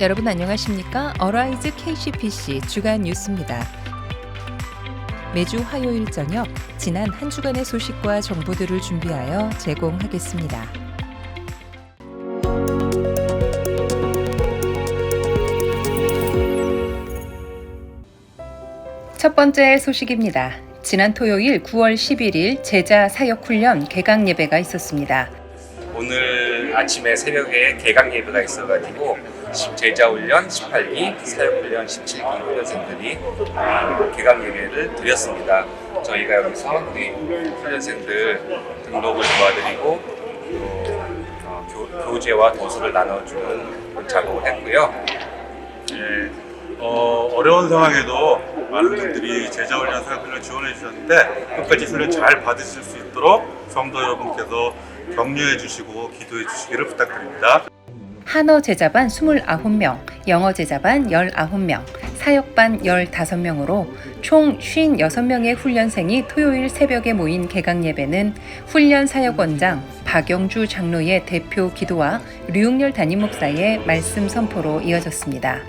여러분 안녕하십니까? 어라이즈 KCPC 주간 뉴스입니다. 매주 화요일 저녁 지난 한 주간의 소식과 정보들을 준비하여 제공하겠습니다. 첫 번째 소식입니다. 지난 토요일 9월 11일 제자 사역훈련 개강 예배가 있었습니다. 오늘 아침에 새벽에 개강 예배가 있어가지고 제자훈련 18기, 사역훈련 17기 훈련생들이 개강 예배를 드렸습니다. 저희가 여기서 우리 훈련생들 등록을 도와드리고 교재와 도서를 나눠주는 작업을 했고요. 어려운 상황에도 많은 분들이 제자훈련, 사역훈련 지원해 주셨는데 끝까지 훈련 잘 받으실 수 있도록 성도 여러분께서 격려해 주시고 기도해 주시기를 부탁드립니다. 한어 제자반 29명, 영어 제자반 19명, 사역반 15명으로 총 56명의 훈련생이 토요일 새벽에 모인 개강 예배는 훈련 사역원장 박영주 장로의 대표 기도와 류웅열 담임 목사의 말씀 선포로 이어졌습니다.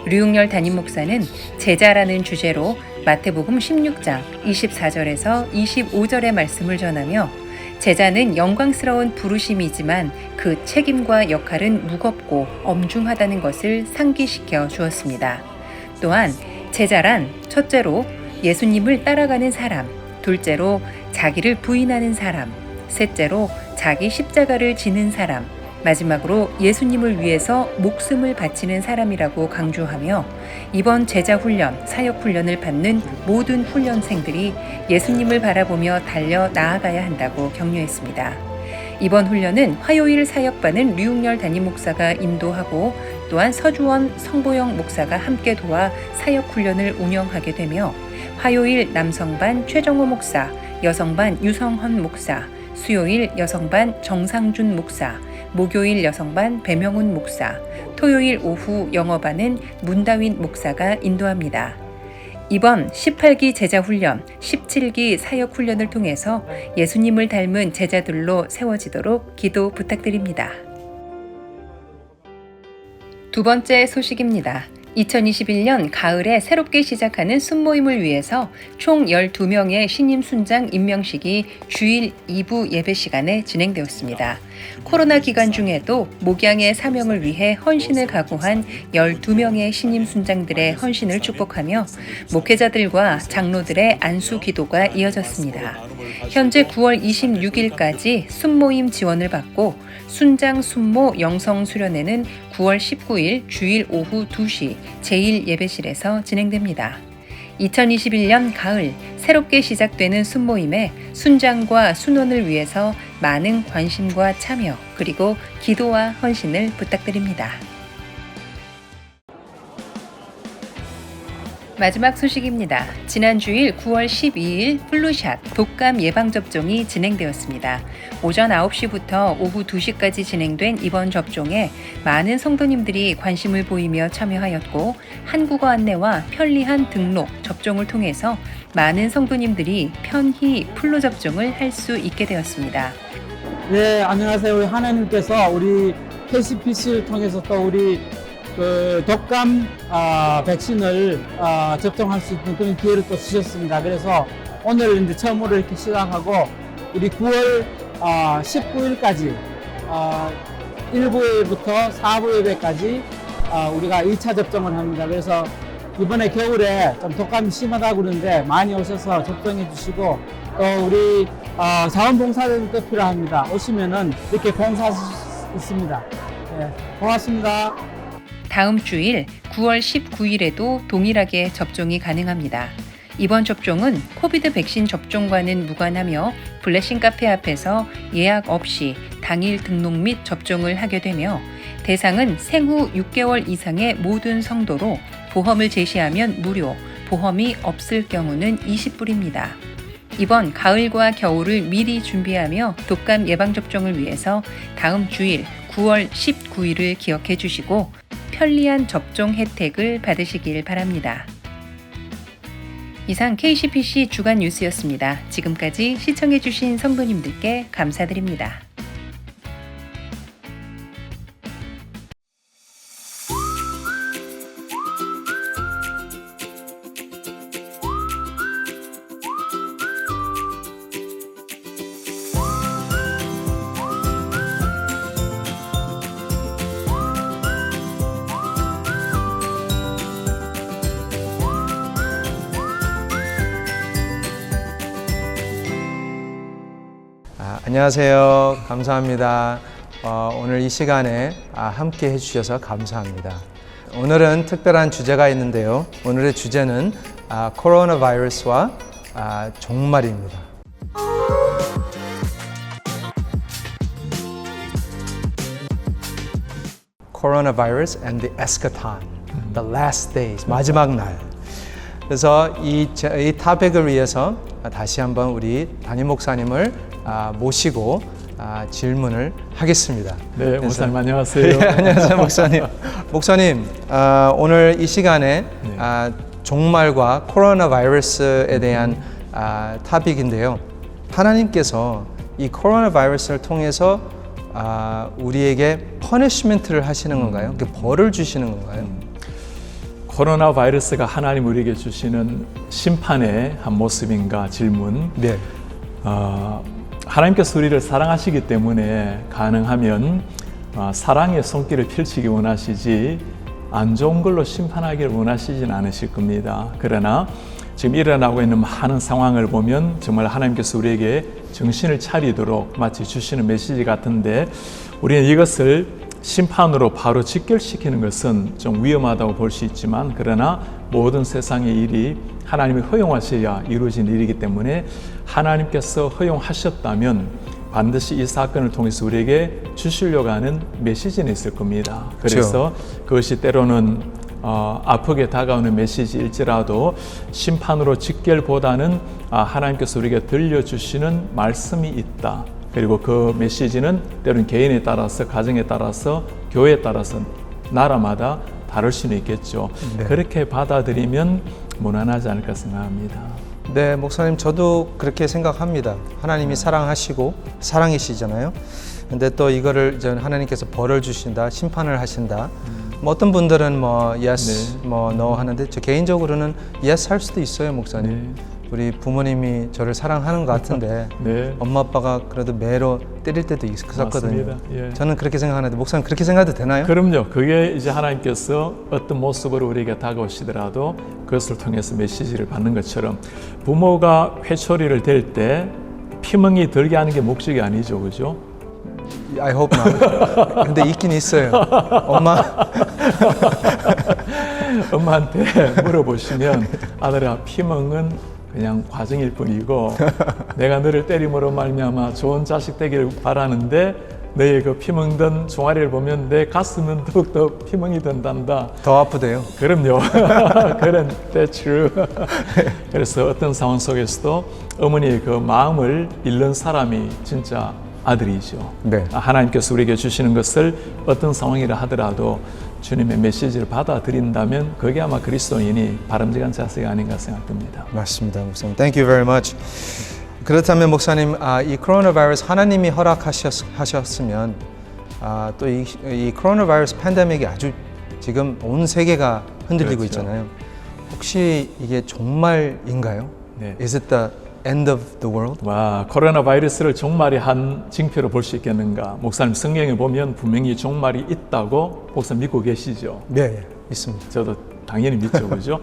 류웅열 담임 목사는 제자라는 주제로 마태복음 16장 24절에서 25절의 말씀을 전하며 제자는 영광스러운 부르심이지만 그 책임과 역할은 무겁고 엄중하다는 것을 상기시켜 주었습니다. 또한 제자란 첫째로 예수님을 따라가는 사람, 둘째로 자기를 부인하는 사람, 셋째로 자기 십자가를 지는 사람, 마지막으로 예수님을 위해서 목숨을 바치는 사람이라고 강조하며 이번 제자훈련, 사역훈련을 받는 모든 훈련생들이 예수님을 바라보며 달려 나아가야 한다고 격려했습니다. 이번 훈련은 화요일 사역반은 류웅열 담임 목사가 인도하고 또한 서주원 성보영 목사가 함께 도와 사역훈련을 운영하게 되며 화요일 남성반 최정호 목사, 여성반 유성헌 목사, 수요일 여성반 정상준 목사, 목요일 여성반 배명훈 목사, 토요일 오후 영어반은 문다윈 목사가 인도합니다. 이번 18기 제자훈련, 17기 사역훈련을 통해서 예수님을 닮은 제자들로 세워지도록 기도 부탁드립니다. 두 번째 소식입니다. 2021년 가을에 새롭게 시작하는 순모임을 위해서 총 12명의 신임 순장 임명식이 주일 2부 예배 시간에 진행되었습니다. 코로나 기간 중에도 목양의 사명을 위해 헌신을 각오한 12명의 신임 순장들의 헌신을 축복하며 목회자들과 장로들의 안수 기도가 이어졌습니다. 현재 9월 26일까지 순모임 지원을 받고 순장 순모 영성 수련회는 9월 19일 주일 오후 2시 제1예배실에서 진행됩니다. 2021년 가을 새롭게 시작되는 순모임에 순장과 순원을 위해서 많은 관심과 참여 그리고 기도와 헌신을 부탁드립니다. 마지막 소식입니다. 지난 주일 9월 12일 플루샷 독감 예방접종이 진행되었습니다. 오전 9시부터 오후 2시까지 진행된 이번 접종에 많은 성도님들이 관심을 보이며 참여하였고 한국어 안내와 편리한 등록, 접종을 통해서 많은 성도님들이 편히 플루 접종을 할 수 있게 되었습니다. 네, 안녕하세요. 우리 하나님께서 우리 KCPC를 통해서 또 우리 독감 백신을 접종할 수 있는 그런 기회를 또 주셨습니다. 그래서 오늘 이제 처음으로 이렇게 시작하고 우리 9월 19일까지 1부에부터 4부 예배까지 우리가 1차 접종을 합니다. 그래서 이번에 겨울에 좀 독감이 심하다고 그러는데 많이 오셔서 접종해 주시고 또 우리 자원봉사자들도 필요합니다. 오시면은 이렇게 봉사할 수 있습니다. 네, 고맙습니다. 다음 주일 9월 19일에도 동일하게 접종이 가능합니다. 이번 접종은 코비드 백신 접종과는 무관하며 블레싱 카페 앞에서 예약 없이 당일 등록 및 접종을 하게 되며 대상은 생후 6개월 이상의 모든 성도로 보험을 제시하면 무료, 보험이 없을 경우는 20불입니다. 이번 가을과 겨울을 미리 준비하며 독감 예방접종을 위해서 다음 주일 9월 19일을 기억해 주시고 편리한 접종 혜택을 받으시길 바랍니다. 이상 KCPC 주간 뉴스였습니다. 지금까지 시청해주신 성도님들께 감사드립니다. 안녕하세요. 감사합니다. 오늘 이 시간에 함께 해주셔서 감사합니다. 오늘은 특별한 주제가 있는데요. 오늘의 주제는 코로나 바이러스와 종말입니다. Coronavirus and the eschaton, the last days, 마지막 날. 그래서 이 토픽을 위해서 다시 한번 우리 담임 목사님을 모시고 질문을 하겠습니다. 네, 목사님 안녕하세요. 네, 안녕하세요, 목사님. 목사님, 오늘 이 시간에 종말과 코로나 바이러스에 대한 토픽인데요. 하나님께서 이 코로나 바이러스를 통해서 우리에게 퍼니시먼트를 하시는 건가요? 벌을 주시는 건가요? 코로나 바이러스가 하나님 우리에게 주시는 심판의 한 모습인가 질문. 네. 하나님께서 우리를 사랑하시기 때문에 가능하면 사랑의 손길을 펼치기 원하시지 안 좋은 걸로 심판하기를 원하시진 않으실 겁니다. 그러나 지금 일어나고 있는 많은 상황을 보면 정말 하나님께서 우리에게 정신을 차리도록 마치 주시는 메시지 같은데 우리는 이것을 심판으로 바로 직결시키는 것은 좀 위험하다고 볼 수 있지만 그러나 모든 세상의 일이 하나님이 허용하셔야 이루어진 일이기 때문에 하나님께서 허용하셨다면 반드시 이 사건을 통해서 우리에게 주시려고 하는 메시지는 있을 겁니다. 그래서 그것이 때로는 아프게 다가오는 메시지일지라도 심판으로 직결보다는 하나님께서 우리에게 들려주시는 말씀이 있다. 그리고 그 메시지는 때로는 개인에 따라서, 가정에 따라서, 교회에 따라서, 나라마다 다를 수는 있겠죠. 네. 그렇게 받아들이면 무난하지 않을까 생각합니다. 네, 목사님, 저도 그렇게 생각합니다. 하나님이 사랑하시고 사랑이시잖아요. 근데 또 이거를 이제 하나님께서 벌을 주신다, 심판을 하신다. 뭐 어떤 분들은 yes, no 하는데 저 개인적으로는 yes 할 수도 있어요, 목사님. 네. 우리 부모님이 저를 사랑하는 것 같은데 네. 엄마 아빠가 그래도 매로 때릴 때도 있었거든요. 맞습니다. 예. 저는 그렇게 생각하는데 목사님 그렇게 생각해도 되나요? 그럼요. 그게 이제 하나님께서 어떤 모습으로 우리에게 다가오시더라도 그것을 통해서 메시지를 받는 것처럼 부모가 회초리를 댈 때 피멍이 들게 하는 게 목적이 아니죠, 그죠? I hope not. 근데 있긴 있어요. 엄마한테 물어보시면 아들아, 피멍은 그냥 과정일 뿐이고 내가 너를 때림으로 말미암아 좋은 자식 되기를 바라는데 너의 그 피멍든 종아리를 보면 내 가슴은 더욱더 피멍이 든단다. 더 아프대요. 그럼요. 그런 that's true. 그래서 어떤 상황 속에서도 어머니의 그 마음을 잃는 사람이 진짜 아들이죠. 네. 하나님께서 우리에게 주시는 것을 어떤 상황이라 하더라도 주님의 메시지를 받아들인다면 그게 아마 그리스도인이 바람직한 자세가 아닌가 생각됩니다. 맞습니다, 목사님. Thank you very much. 그렇다면 목사님, 이 코로나 바이러스 하나님이 허락하셨으면 또 이 코로나 바이러스 팬데믹이 아주 지금 온 세계가 흔들리고 그렇죠. 있잖아요. 혹시 이게 종말인가요? 네. Is it the end of the world? 와, 코로나 바이러스를 종말의 한 징표로 볼 수 있겠는가? 목사님 성경에 보면 분명히 종말이 있다고 목사님 믿고 계시죠? 네, 있습니다. 저도 당연히 믿죠, 그죠?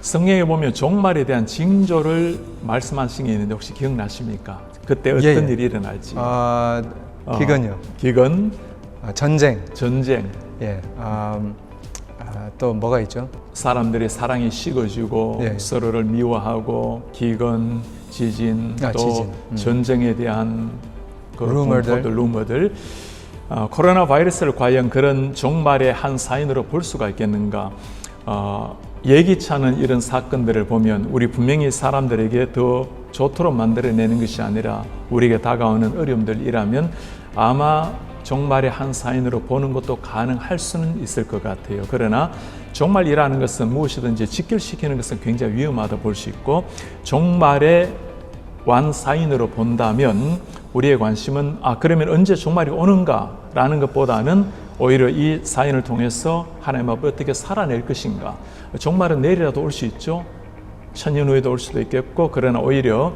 성경에 보면 종말에 대한 징조를 말씀하신 게 있는데 혹시 기억나십니까? 그때 어떤 예. 일이 일어날지. 기근요. 기근, 전쟁. 전쟁, 예. 또 뭐가 있죠? 사람들의 사랑이 식어지고 예. 서로를 미워하고 기근, 지진, 또 지진. 전쟁에 대한 그 루머들. 루머들. 코로나 바이러스를 과연 그런 종말의 한 사인으로 볼 수가 있겠는가? 예기치 않은 이런 사건들을 보면 우리 분명히 사람들에게 더 좋도록 만들어내는 것이 아니라 우리에게 다가오는 어려움들이라면 아마 종말의 한 사인으로 보는 것도 가능할 수는 있을 것 같아요. 그러나 종말이라는 것은 무엇이든지 직결시키는 것은 굉장히 위험하다 볼 수 있고 종말의 완 사인으로 본다면 우리의 관심은 그러면 언제 종말이 오는가 라는 것보다는 오히려 이 사인을 통해서 하나님 앞에 어떻게 살아낼 것인가. 종말은 내일이라도 올 수 있죠. 천년 후에도 올 수도 있겠고 그러나 오히려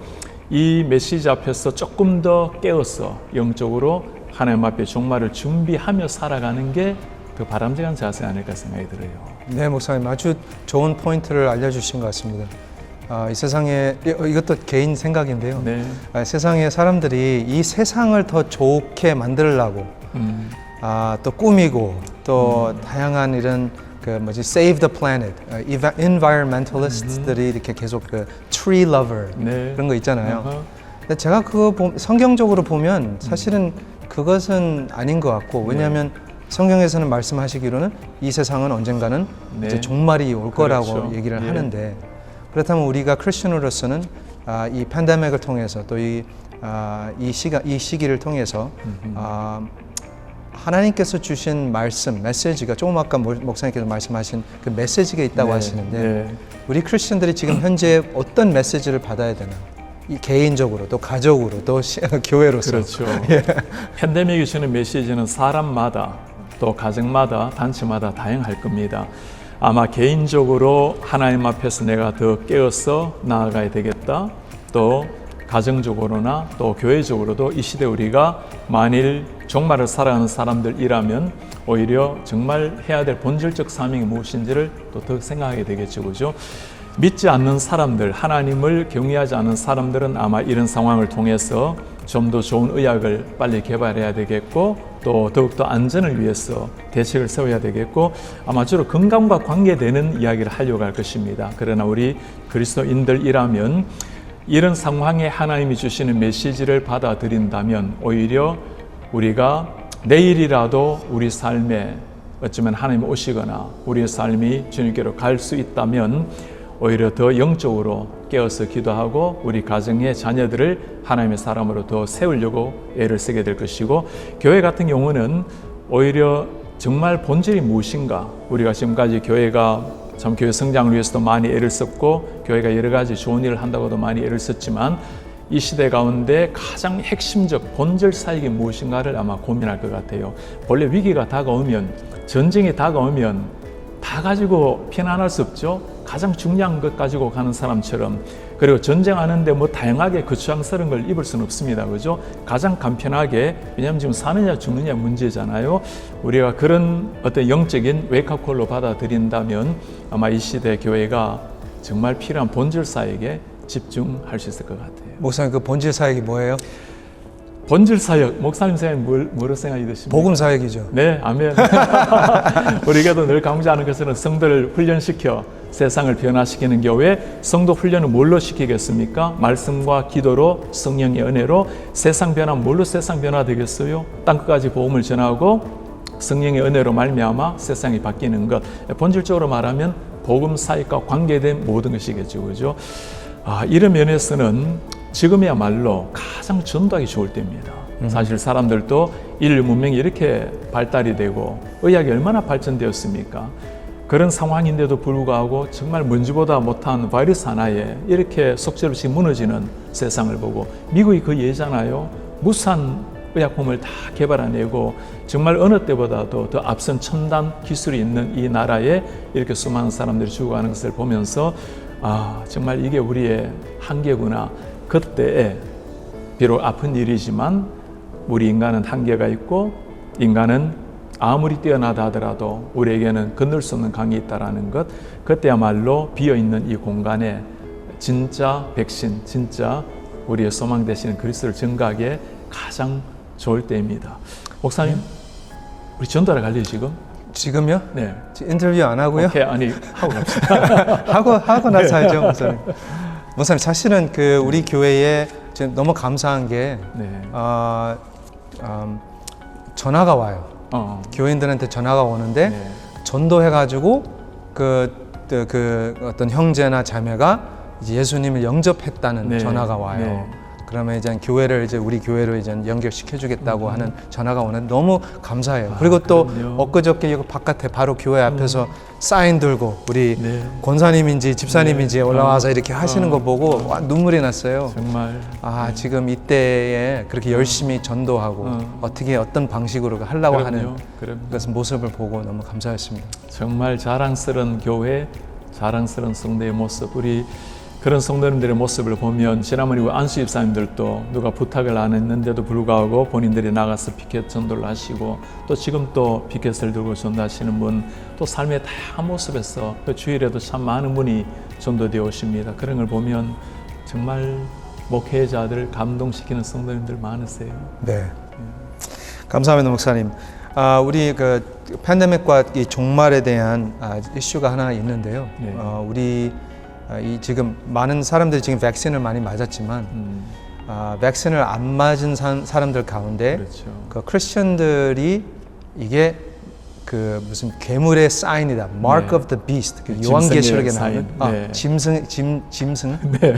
이 메시지 앞에서 조금 더 깨어서 영적으로 하나님 앞에 종말을 준비하며 살아가는 게 더 바람직한 자세 아닐까 생각이 들어요. 네, 목사님 아주 좋은 포인트를 알려주신 것 같습니다. 이 세상에 이것도 개인 생각인데요. 네. 세상에 사람들이 이 세상을 더 좋게 만들려고 또 꾸미고 또 다양한 이런 save the planet, environmentalists들이 이렇게 계속 tree lover 네. 그런 거 있잖아요. 어허. 근데 제가 그거 성경적으로 보면 사실은 그것은 아닌 것 같고, 왜냐하면 성경에서는 말씀하시기로는 이 세상은 언젠가는 네. 이제 종말이 올 거라고 그렇죠. 얘기를 예. 하는데, 그렇다면 우리가 크리스천으로서는 이 팬데믹을 통해서 또 이 시기를 통해서 하나님께서 주신 말씀, 메시지가 조금 아까 목사님께서 말씀하신 그 메시지가 있다고 네. 하시는데 네. 우리 크리스천들이 지금 현재 어떤 메시지를 받아야 되나? 이 개인적으로 또 가족으로 또 교회로서. 그렇죠. 팬데믹이 주는 메시지는 사람마다 또 가정마다 단체마다 다양할 겁니다. 아마 개인적으로 하나님 앞에서 내가 더 깨어서 나아가야 되겠다. 또 가정적으로나 또 교회적으로도 이 시대 우리가 만일 종말을 살아가는 사람들이라면 오히려 정말 해야 될 본질적 사명이 무엇인지를 또 더 생각하게 되겠죠. 그죠? 믿지 않는 사람들, 하나님을 경외하지 않는 사람들은 아마 이런 상황을 통해서 좀 더 좋은 의학을 빨리 개발해야 되겠고, 또 더욱더 안전을 위해서 대책을 세워야 되겠고, 아마 주로 건강과 관계되는 이야기를 하려고 할 것입니다. 그러나 우리 그리스도인들이라면 이런 상황에 하나님이 주시는 메시지를 받아들인다면 오히려 우리가 내일이라도 우리 삶에 어쩌면 하나님 오시거나 우리의 삶이 주님께로 갈 수 있다면 오히려 더 영적으로 깨어서 기도하고 우리 가정의 자녀들을 하나님의 사람으로 더 세우려고 애를 쓰게 될 것이고, 교회 같은 경우는 오히려 정말 본질이 무엇인가, 우리가 지금까지 교회가 참 교회 성장을 위해서도 많이 애를 썼고 교회가 여러 가지 좋은 일을 한다고도 많이 애를 썼지만 이 시대 가운데 가장 핵심적 본질 사역이 무엇인가를 아마 고민할 것 같아요. 원래 위기가 다가오면, 전쟁이 다가오면 다 가지고 피난할 수 없죠. 가장 중요한 것 가지고 가는 사람처럼. 그리고 전쟁하는데 뭐 다양하게 거추장스러운 걸 입을 수는 없습니다. 그죠? 가장 간편하게, 왜냐하면 지금 사느냐 죽느냐 문제잖아요. 우리가 그런 어떤 영적인 웨이크업콜로 받아들인다면 아마 이 시대 교회가 정말 필요한 본질 사역에 집중할 수 있을 것 같아요. 목사님, 그 본질 사역이 뭐예요? 본질 사역, 목사님 생각에 뭐로 생각이 드십니까? 복음 사역이죠. 네, 아멘. 우리에게도 늘 강조하는 것은 성도를 훈련시켜 세상을 변화시키는 교회, 성도 훈련은 뭘로 시키겠습니까? 말씀과 기도로, 성령의 은혜로. 세상 변화, 뭘로 세상 변화 되겠어요? 땅끝까지 복음을 전하고 성령의 은혜로 말미암아 세상이 바뀌는 것. 본질적으로 말하면 복음 사역과 관계된 모든 것이겠죠, 그죠? 이런 면에서는 지금이야말로 가장 전도하기 좋을 때입니다. 사실 사람들도 인류 문명이 이렇게 발달이 되고 의학이 얼마나 발전되었습니까? 그런 상황인데도 불구하고 정말 먼지보다 못한 바이러스 하나에 이렇게 속절없이 무너지는 세상을 보고, 미국이 그 예잖아요. 무수한 의약품을 다 개발해내고 정말 어느 때보다도 더 앞선 첨단 기술이 있는 이 나라에 이렇게 수많은 사람들이 죽어가는 것을 보면서 정말 이게 우리의 한계구나. 그때에 비록 아픈 일이지만 우리 인간은 한계가 있고, 인간은 아무리 뛰어나다 하더라도 우리에게는 건널 수 없는 강이 있다는 것, 그때야말로 비어있는 이 공간에 진짜 백신, 진짜 우리의 소망 되시는 그리스도를 증거하기에 가장 좋을 때입니다. 목사님, 우리 전도하러 갈래요 지금? 지금요? 네. 인터뷰 안 하고요? 오케이, 아니 하고 갑시다. 하고 나서 하죠, 목사님. 목사님, 사실은 우리 교회에 지금 너무 감사한 게 네. 전화가 와요. 교인들한테 전화가 오는데 네. 전도해가지고 어떤 형제나 자매가 이제 예수님을 영접했다는 네. 전화가 와요. 네. 그러면 이제 우리 교회로 이제 연결시켜주겠다고 하는 전화가 오는데 너무 감사해요. 그리고 또 그럼요. 엊그저께 여기 바깥에 바로 교회 앞에서 사인 들고 우리 네. 권사님인지 집사님인지 네. 올라와서 이렇게 하시는 거 보고 와, 눈물이 났어요. 정말 지금 이때에 그렇게 열심히 전도하고 어떻게 어떤 방식으로 하려고 하는 그런 모습을 보고 너무 감사했습니다. 정말 자랑스러운 교회, 자랑스러운 성도의 모습, 우리 그런 성도님들의 모습을 보면 지난번에 안수 집사님들도 누가 부탁을 안 했는데도 불구하고 본인들이 나가서 피켓 전도를 하시고, 또 지금 또 피켓을 들고 전도하시는 분, 또 삶의 다양한 모습에서 그 주일에도 참 많은 분이 전도되어 오십니다. 그런 걸 보면 정말 목회자들 감동시키는 성도님들 많으세요. 네. 감사합니다, 목사님. 우리 그 팬데믹과 이 종말에 대한 이슈가 하나 있는데요. 네. 우리 이 지금 많은 사람들이 지금 백신을 많이 맞았지만 백신을 안 맞은 사람들 가운데 그렇죠. 그 크리스천들이 이게 그 무슨 괴물의 사인이다, Mark 네. of the Beast, 그 짐승의 요한계시록에 사인. 나오는 네.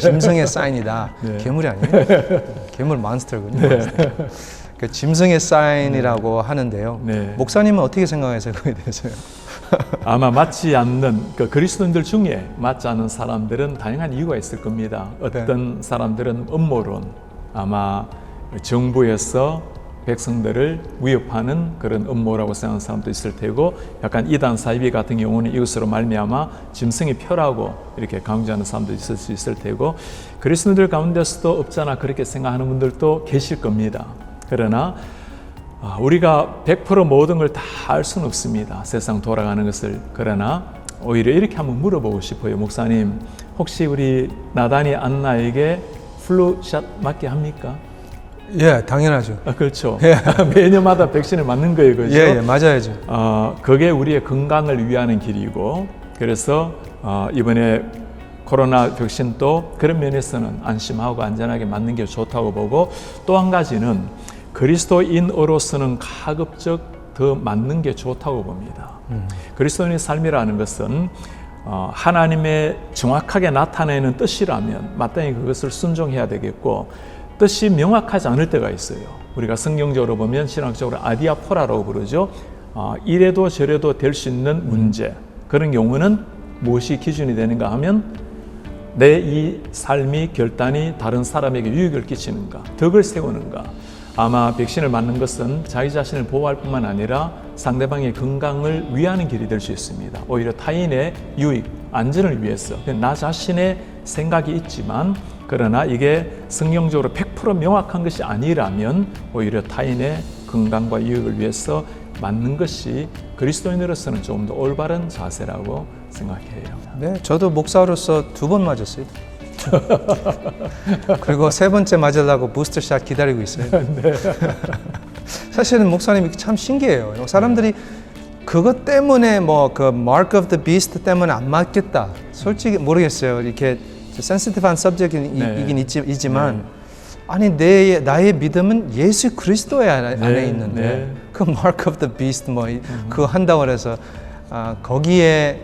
짐승의 사인이다. 네. 괴물이 아니에요? 괴물 몬스터군요. 몬스터. 그 짐승의 사인이라고 하는데요. 네. 목사님은 어떻게 생각하세요? 그거에 대해서요? 아마 맞지 않는 그 그리스도인들 중에 맞지 않는 사람들은 다양한 이유가 있을 겁니다. 어떤 사람들은 음모론, 아마 정부에서 백성들을 위협하는 그런 음모라고 생각하는 사람도 있을 테고, 약간 이단 사이비 같은 경우는 이것으로 말미암아 짐승이 표라고 이렇게 강조하는 사람도 있을 수 있을 테고, 그리스도인들 가운데서도 없잖아 그렇게 생각하는 분들도 계실 겁니다. 그러나 우리가 100% 모든 걸 다 알 수는 없습니다. 세상 돌아가는 것을. 그러나 오히려 이렇게 한번 물어보고 싶어요. 목사님, 혹시 우리 나단이 안나에게 플루샷 맞게 합니까? 예, 당연하죠. 그렇죠. 매년마다 백신을 맞는 거예요. 그렇죠? 예, 맞아야죠. 그게 우리의 건강을 위하는 길이고, 그래서 이번에 코로나 백신도 그런 면에서는 안심하고 안전하게 맞는 게 좋다고 보고, 또 한 가지는 그리스도인으로서는 가급적 더 맞는 게 좋다고 봅니다. 그리스도인의 삶이라는 것은 하나님의 정확하게 나타내는 뜻이라면 마땅히 그것을 순종해야 되겠고, 뜻이 명확하지 않을 때가 있어요. 우리가 성경적으로 보면 신학적으로 아디아포라라고 부르죠. 이래도 저래도 될 수 있는 문제, 그런 경우는 무엇이 기준이 되는가 하면 내 이 삶이 결단이 다른 사람에게 유익을 끼치는가, 덕을 세우는가. 아마 백신을 맞는 것은 자기 자신을 보호할 뿐만 아니라 상대방의 건강을 위하는 길이 될 수 있습니다. 오히려 타인의 유익, 안전을 위해서 나 자신의 생각이 있지만, 그러나 이게 성경적으로 100% 명확한 것이 아니라면 오히려 타인의 건강과 유익을 위해서 맞는 것이 그리스도인으로서는 조금 더 올바른 자세라고 생각해요. 네, 저도 목사로서 2번 맞았어요. 그리고 3번째 맞으려고 부스터샷 기다리고 있어요. 네. 사실은 목사님이 참 신기해요. 사람들이 그것 때문에 뭐 그 Mark of the Beast 때문에 안 맞겠다. 솔직히 모르겠어요. 이렇게 센시티브한 서브젝트이긴 있지만, 아니 나의 믿음은 예수 그리스도의 안에 있는데 그 Mark of the Beast 그거 한다고 해서 거기에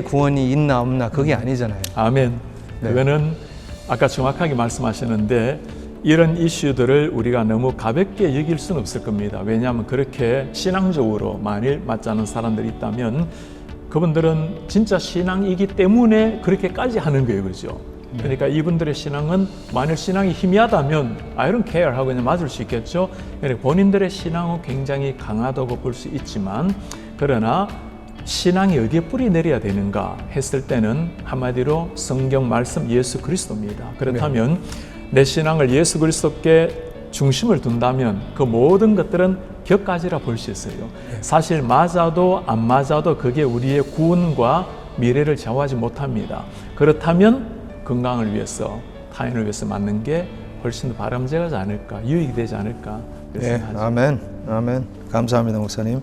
구원이 있나 없나 그게 아니잖아요. 아멘. 네. 그거는 아까 정확하게 말씀하셨는데, 이런 이슈들을 우리가 너무 가볍게 여길 수는 없을 겁니다. 왜냐하면 그렇게 신앙적으로 만일 맞지 않는 사람들이 있다면 그분들은 진짜 신앙이기 때문에 그렇게까지 하는 거예요. 그죠? 그러니까 이분들의 신앙은 만일 신앙이 희미하다면 I don't care 하고 그냥 맞을 수 있겠죠. 그러니까 본인들의 신앙은 굉장히 강하다고 볼 수 있지만, 그러나 신앙이 어디에 뿌리 내려야 되는가 했을 때는 한마디로 성경 말씀 예수 그리스도입니다. 그렇다면 내 신앙을 예수 그리스도께 중심을 둔다면 그 모든 것들은 격가지라 볼 수 있어요. 사실 맞아도 안 맞아도 그게 우리의 구원과 미래를 좌우하지 못합니다. 그렇다면 건강을 위해서, 타인을 위해서 맞는 게 훨씬 더 바람직하지 않을까, 유익이 되지 않을까. 네, 아멘, 아멘. 감사합니다, 목사님.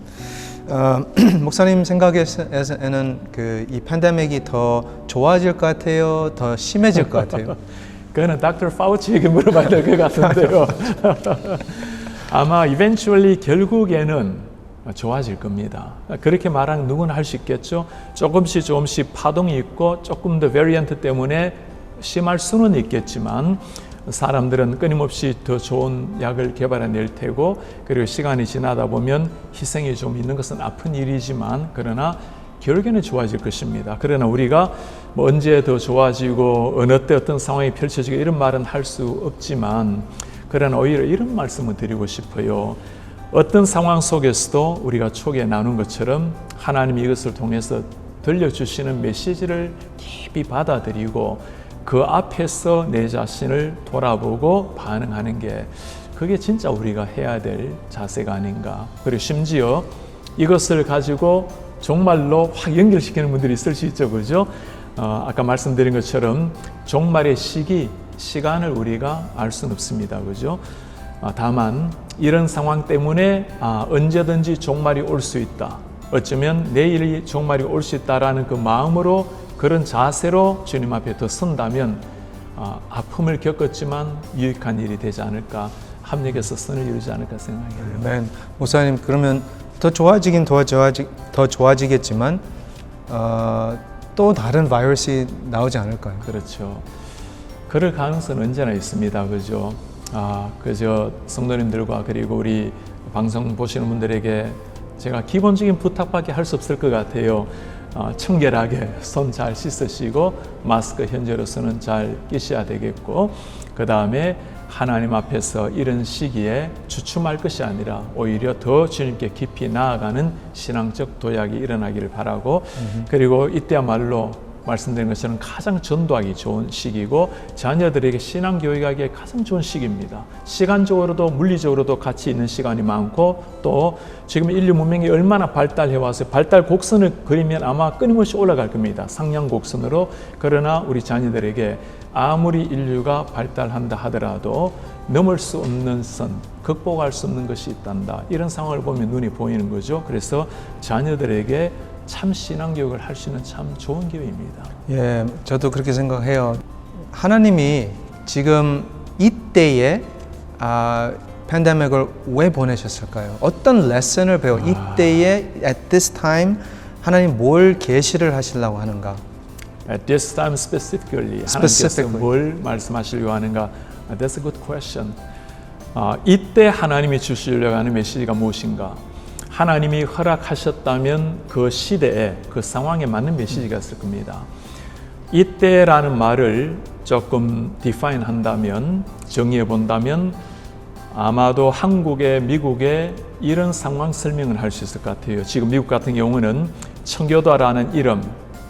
목사님 생각에는 이 팬데믹이 더 좋아질 것 같아요, 더 심해질 것 같아요? 그거는 닥터 파우치에게 물어봐야 될 것 같은데요. 아마 eventually 결국에는 좋아질 겁니다. 그렇게 말하는 누구나 할 수 있겠죠. 조금씩 파동이 있고 조금 더 베리언트 때문에 심할 수는 있겠지만, 사람들은 끊임없이 더 좋은 약을 개발해낼 테고, 그리고 시간이 지나다 보면 희생이 좀 있는 것은 아픈 일이지만, 그러나 결국에는 좋아질 것입니다. 그러나 우리가 뭐 언제 더 좋아지고 어느 때 어떤 상황이 펼쳐지고 이런 말은 할 수 없지만, 그러나 오히려 이런 말씀을 드리고 싶어요. 어떤 상황 속에서도 우리가 초기에 나눈 것처럼 하나님이 이것을 통해서 들려주시는 메시지를 깊이 받아들이고 그 앞에서 내 자신을 돌아보고 반응하는 게, 그게 진짜 우리가 해야 될 자세가 아닌가. 그리고 심지어 이것을 가지고 정말로 확 연결시키는 분들이 있을 수 있죠. 그죠? 아까 말씀드린 것처럼 종말의 시간을 우리가 알 수는 없습니다. 그죠? 다만 이런 상황 때문에 언제든지 종말이 올 수 있다. 어쩌면 내일이 종말이 올 수 있다라는 그 마음으로 그런 자세로 주님 앞에 더 선다면 아픔을 겪었지만 유익한 일이 되지 않을까, 합력해서 선을 이루지 않을까 생각해요. 네, 목사님 그러면 더 좋아지긴 더 좋아지겠지만 또 다른 바이러스이 나오지 않을까요? 그렇죠. 그럴 가능성은 언제나 있습니다. 그죠? 그저 성도님들과 그리고 우리 방송 보시는 분들에게 제가 기본적인 부탁밖에 할 수 없을 것 같아요. 청결하게 손 잘 씻으시고 마스크 현재로서는 잘 끼셔야 되겠고, 그 다음에 하나님 앞에서 이런 시기에 주춤할 것이 아니라 오히려 더 주님께 깊이 나아가는 신앙적 도약이 일어나기를 바라고, 그리고 이때야말로 말씀드린 것처럼 가장 전도하기 좋은 시기고 자녀들에게 신앙 교육하기에 가장 좋은 시기입니다. 시간적으로도 물리적으로도 가치 있는 시간이 많고, 또 지금 인류 문명이 얼마나 발달해 왔어요. 발달 곡선을 그리면 아마 끊임없이 올라갈 겁니다. 상향 곡선으로. 그러나 우리 자녀들에게 아무리 인류가 발달한다 하더라도 넘을 수 없는 선, 극복할 수 없는 것이 있단다. 이런 상황을 보면 눈이 보이는 거죠. 그래서 자녀들에게 참 신앙교육을 할 수 있는 참 좋은 기회입니다. 예, 저도 그렇게 생각해요. 하나님이 지금 이때에 팬데믹을 왜 보내셨을까요? 어떤 레슨을 이때에 at this time 하나님 뭘 계시를 하시려고 하는가? At this time specifically, 하나님께서 뭘 말씀하시려고 하는가? That's a good question. 이때 하나님이 주시려고 하는 메시지가 무엇인가? 하나님이 허락하셨다면 그 시대에 그 상황에 맞는 메시지가 있을 겁니다. 이때라는 말을 조금 define 한다면, 정의해 본다면 아마도 한국에, 미국에 이런 상황 설명을 할 수 있을 것 같아요. 지금 미국 같은 경우는 청교도라는 이름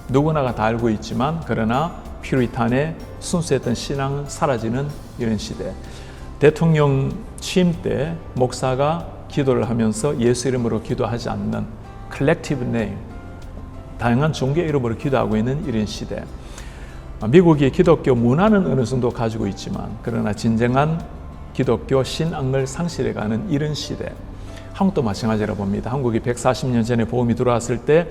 누구나가 다 알고 있지만, 그러나 퓨리탄의 순수했던 신앙은 사라지는 이런 시대. 대통령 취임 때 목사가 기도를 하면서 예수 이름으로 기도하지 않는 collective name, 다양한 종교 이름으로 기도하고 있는 이런 시대. 미국이 기독교 문화는 어느 정도 가지고 있지만, 그러나 진정한 기독교 신앙을 상실해가는 이런 시대. 한국도 마찬가지라 봅니다. 한국이 140년 전에 복음이 들어왔을 때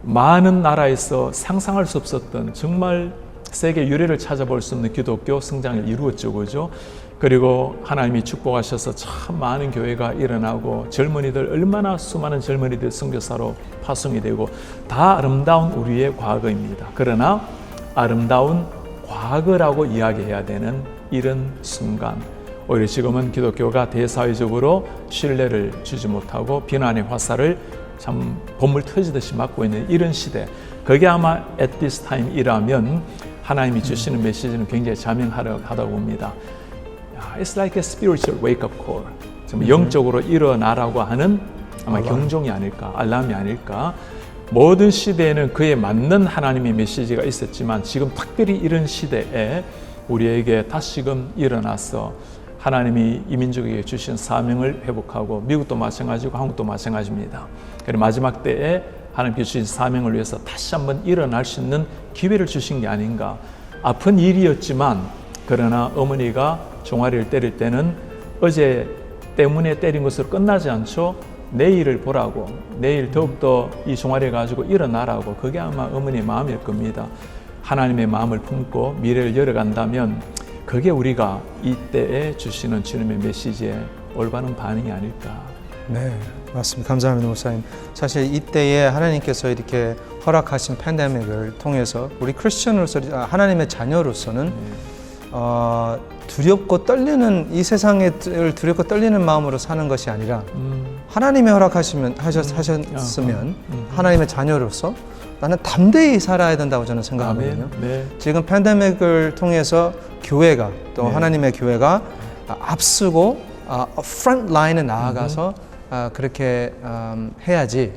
많은 나라에서 상상할 수 없었던, 정말 세계 유래를 찾아볼 수 없는 기독교 성장을 이루었죠. 그죠? 그리고 하나님이 축복하셔서 참 많은 교회가 일어나고, 젊은이들, 얼마나 수많은 젊은이들 선교사로 파송이 되고, 다 아름다운 우리의 과거입니다. 그러나 아름다운 과거라고 이야기해야 되는 이런 순간, 오히려 지금은 기독교가 대사회적으로 신뢰를 주지 못하고 비난의 화살을 참 봇물 터지듯이 맞고 있는 이런 시대, 그게 아마 at this time이라면 하나님이 주시는 메시지는 굉장히 자명하다고 봅니다. It's like a spiritual wake-up call. 영적으로 일어나라고 하는 아마 경종이 아닐까, 알람이 아닐까. 모든 시대에는 그에 맞는 하나님의 메시지가 있었지만, 지금 특별히 이런 시대에 우리에게 다시금 일어나서 하나님이 이 민족에게 주신 사명을 회복하고, 미국도 마찬가지고 한국도 마찬가지입니다. 그리고 마지막 때에 하나님께 주신 사명을 위해서 다시 한번 일어날 수 있는 기회를 주신 게 아닌가. 아픈 일이었지만, 그러나 어머니가 종아리를 때릴 때는 어제 때문에 때린 것으로 끝나지 않죠. 내일을 보라고, 내일 더욱더 이 종아리를 가지고 일어나라고. 그게 아마 어머니의 마음일 겁니다. 하나님의 마음을 품고 미래를 열어간다면 그게 우리가 이때에 주시는 주님의 메시지에 올바른 반응이 아닐까. 네, 맞습니다. 감사합니다, 목사님. 사실 이때에 하나님께서 이렇게 허락하신 팬데믹을 통해서 우리 크리스천으로서, 하나님의 자녀로서는 두렵고 떨리는, 이 세상에 두렵고 떨리는 마음으로 사는 것이 아니라 하나님이 하셨으면 하나님의 자녀로서 나는 담대히 살아야 된다고 저는 생각하거든요. 네. 지금 팬데믹을 통해서 교회가, 또 하나님의 교회가 앞서고 프런트 라인에 나아가서 그렇게 해야지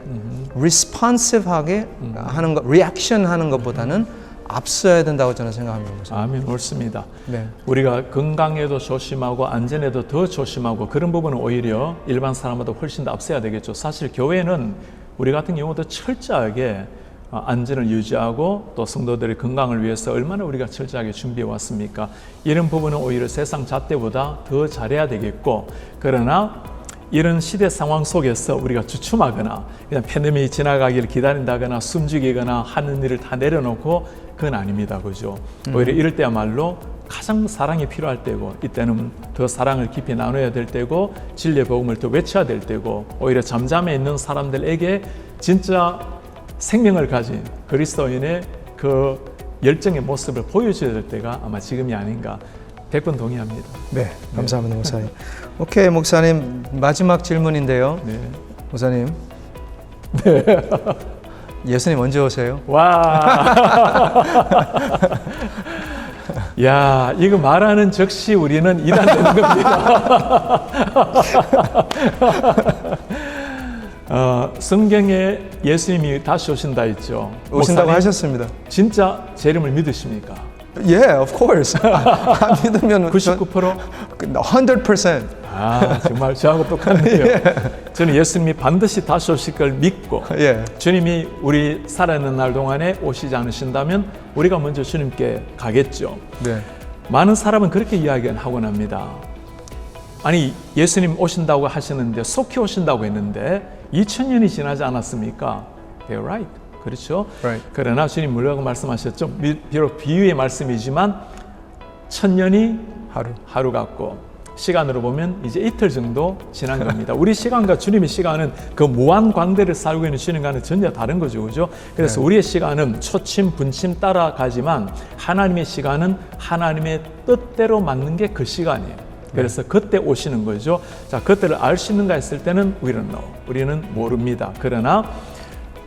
responsive하게 하는 것, 리액션 하는 것보다는 앞서야 된다고 저는 생각합니다. 아멘, 옳습니다. 네. 우리가 건강에도 조심하고 안전에도 더 조심하고, 그런 부분은 오히려 일반 사람보다 훨씬 더 앞서야 되겠죠. 사실 교회는 우리 같은 경우도 철저하게 안전을 유지하고 또 성도들의 건강을 위해서 얼마나 우리가 철저하게 준비해 왔습니까? 이런 부분은 오히려 세상 잣대보다 더 잘해야 되겠고, 그러나 이런 시대 상황 속에서 우리가 주춤하거나 그냥 팬데믹이 지나가기를 기다린다거나 숨죽이거나 하는 일을 다 내려놓고 그건 아닙니다. 그죠? 오히려 이럴 때야말로 가장 사랑이 필요할 때고, 이때는 더 사랑을 깊이 나눠야 될 때고, 진리의 복음을 더 외쳐야 될 때고, 오히려 잠잠해 있는 사람들에게 진짜 생명을 가진 그리스도인의 그 열정의 모습을 보여줘야 될 때가 아마 지금이 아닌가. 100번 동의합니다. 네, 감사합니다, 목사님. 오케이, 목사님 마지막 질문인데요. 네. 목사님. 네. 예수님 언제 오세요? 와. 야, 이거 말하는 즉시 우리는 이단되는 겁니다. 성경에 예수님이 다시 오신다 했죠. 오신다고 목사님, 하셨습니다. 진짜 제 이름을 믿으십니까? Yeah, of course. 안 믿으면 99%? 100%. 아, 정말 저하고 똑같네요. 저는 예수님이 반드시 다시 오실 걸 믿고, 예. 주님이 우리 살아있는 날 동안에 오시지 않으신다면 우리가 먼저 주님께 가겠죠. 네. 많은 사람은 그렇게 이야기하곤 합니다. 아니, 예수님 오신다고 하시는데, 속히 오신다고 했는데 2000년이 지나지 않았습니까? They're right. 그렇죠? Right. 그러나 주님 뭐라고 말씀하셨죠? 비록 비유의 말씀이지만 1000년이 하루 같고, 시간으로 보면 이제 이틀 정도 지난 겁니다. 우리 시간과 주님의 시간은 그 무한 광대를 살고 있는 주님과는 전혀 다른 거죠. 그죠? 그래서 우리의 시간은 초침, 분침 따라가지만 하나님의 시간은 하나님의 뜻대로 맞는 게 그 시간이에요. 그래서 그때 오시는 거죠. 자, 그때를 알 수 있는가 했을 때는 우리는 모릅니다. 그러나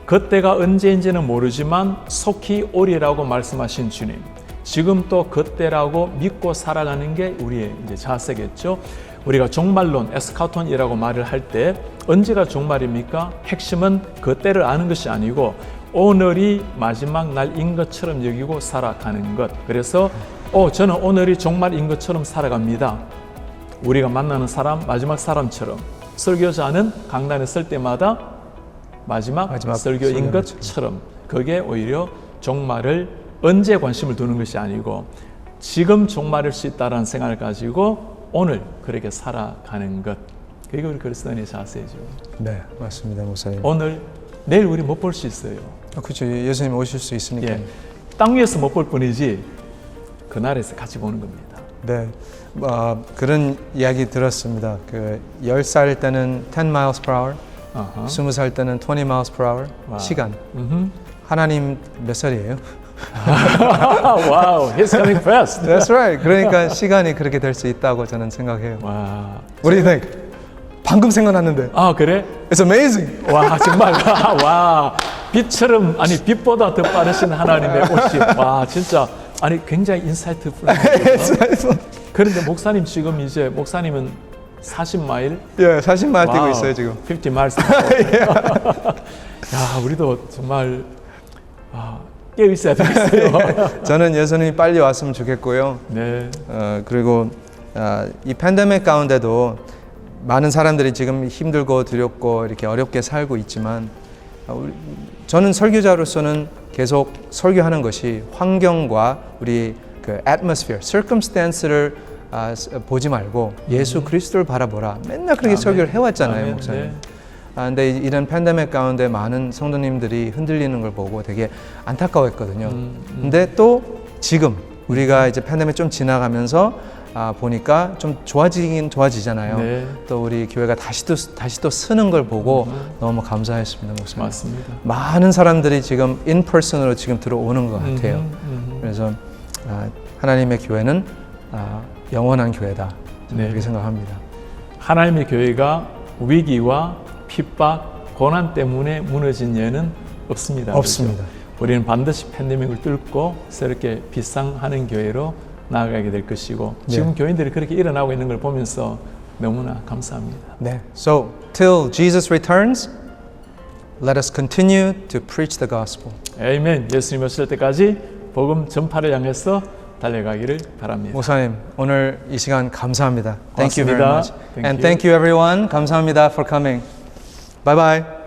그때가 언제인지는 모르지만 속히 오리라고 말씀하신 주님, 지금 또 그때라고 믿고 살아가는 게 우리의 이제 자세겠죠. 우리가 종말론, 에스카톤이라고 말을 할 때 언제가 종말입니까? 핵심은 그때를 아는 것이 아니고 오늘이 마지막 날인 것처럼 여기고 살아가는 것. 그래서 저는 오늘이 종말인 것처럼 살아갑니다. 우리가 만나는 사람, 마지막 사람처럼. 설교자는 강단에 설 때마다 마지막 설교인 것처럼. 그게 오히려 종말을 언제 관심을 두는 것이 아니고 지금 종말일 수 있다는 생각을 가지고 오늘 그렇게 살아가는 것. 그게 우리 그리스도인의 자세죠. 네, 맞습니다, 목사님. 오늘, 내일 우리 못 볼 수 있어요. 그렇죠. 예수님 오실 수 있으니까. 예. 땅 위에서 못 볼 뿐이지 그날에서 같이 보는 겁니다. 네, 그런 이야기 들었습니다. 10살 때는 10 miles per hour, 20살 때는 20 miles per hour. 와우. 시간. 하나님 몇 살이에요? 와우, he's coming fast. That's right. 그러니까 시간이 그렇게 될 수 있다고 저는 생각해요. 와. What do you think? 방금 생각났는데. 아, 그래? It's amazing. 와, 정말. 와, 빛처럼, 아니, 빛보다 더 빠르신 하나님의 오심. 와, 진짜. 아니, 굉장히 인사이트풀. 그런데 목사님 지금 이제, 목사님은 40마일? 예, 40마일 뛰고 있어요, 지금. 50마일. 야, 우리도 정말, 깨어 있어야 되겠어요. 저는 예수님이 빨리 왔으면 좋겠고요. 네. 그리고 이 팬데믹 가운데도 많은 사람들이 지금 힘들고 두렵고 이렇게 어렵게 살고 있지만 저는 설교자로서는 계속 설교하는 것이 환경과 우리 그 atmosphere, circumstance를 보지 말고 예수 그리스도를 바라보라. 맨날 그렇게 설교를 해왔잖아요, 아멘. 목사님. 네. 근데 이런 팬데믹 가운데 많은 성도님들이 흔들리는 걸 보고 되게 안타까워했거든요. 근데 또 지금 우리가 이제 팬데믹 좀 지나가면서 보니까 좀 좋아지긴 좋아지잖아요. 네. 또 우리 교회가 다시 또 쓰는 걸 보고 너무 감사했습니다, 목사님. 맞습니다. 많은 사람들이 지금 인퍼슨으로 지금 들어오는 것 같아요. 그래서 하나님의 교회는 영원한 교회다. 저는 네. 그렇게 생각합니다. 하나님의 교회가 위기와 핍박, 고난 때문에 무너진 예는 없습니다. 없습니다. 그렇죠? 우리는 반드시 팬데믹을 뚫고 새롭게 비상하는 교회로 나아가게 될 것이고 지금 교인들이 그렇게 일어나고 있는 걸 보면서 너무나 감사합니다. 네. So till Jesus returns, let us continue to preach the gospel. 아멘. 예수님 오실 때까지 복음 전파를 향해서 달려가기를 바랍니다. 목사님, 오늘 이 시간 감사합니다. Thank you very 고맙습니다. much. Thank And you. thank you everyone. 감사합니다 for coming. Bye bye.